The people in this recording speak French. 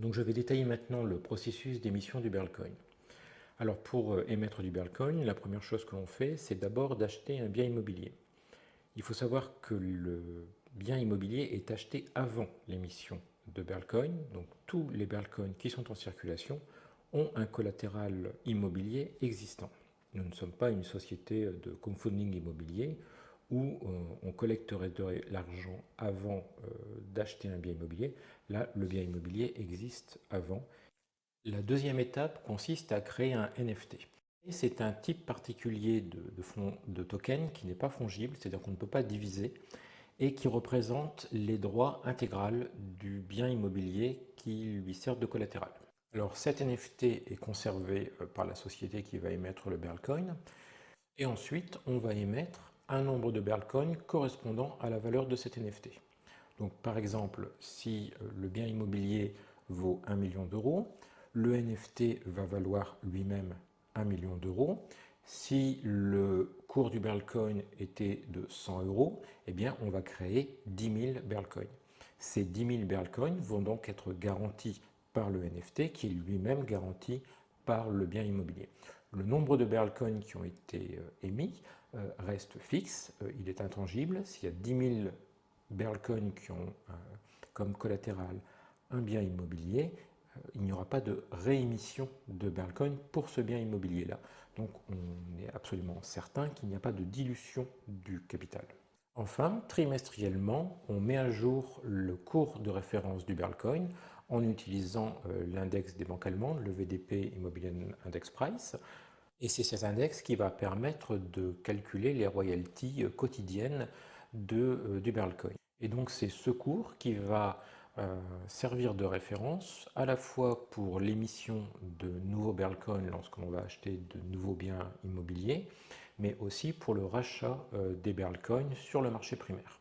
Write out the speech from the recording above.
Donc je vais détailler maintenant le processus d'émission du Berlcoin. Alors pour émettre du Berlcoin, la première chose que l'on fait, c'est d'abord d'acheter un bien immobilier. Il faut savoir que le bien immobilier est acheté avant l'émission de Berlcoin. Donc tous les Berlcoins qui sont en circulation ont un collatéral immobilier existant. Nous ne sommes pas une société de crowdfunding immobilier où on collecterait l'argent avant d'acheter un bien immobilier. Là, le bien immobilier existe avant. La deuxième étape consiste à créer un NFT. C'est un type particulier de token qui n'est pas fongible, c'est-à-dire qu'on ne peut pas diviser, et qui représente les droits intégraux du bien immobilier qui lui sert de collatéral. Alors cet NFT est conservé par la société qui va émettre le Berlcoin, et ensuite on va émettre un nombre de Berlcoin correspondant à la valeur de cet NFT. Donc par exemple, si le bien immobilier vaut 1 million d'euros, le NFT va valoir lui-même 1 million d'euros. Si le cours du Berlcoin était de 100 euros, eh bien on va créer 10 000 Berlcoins. Ces 10 000 Berlcoins vont donc être garantis par le NFT qui est lui-même garanti par le bien immobilier. Le nombre de Berlcoins qui ont été émis reste fixe, il est intangible. S'il y a 10 000 Berlcoins qui ont comme collatéral un bien immobilier, il n'y aura pas de réémission de Berlcoin pour ce bien immobilier-là. Donc on est absolument certain qu'il n'y a pas de dilution du capital. Enfin, trimestriellement, on met à jour le cours de référence du Berlcoin en utilisant l'index des banques allemandes, le VDP Immobilien Index Price. Et c'est cet index qui va permettre de calculer les royalties quotidiennes du Berlcoin. Et donc c'est ce cours qui va servir de référence à la fois pour l'émission de nouveaux Berlcoins lorsque l'on va acheter de nouveaux biens immobiliers, mais aussi pour le rachat des Berlcoins sur le marché primaire.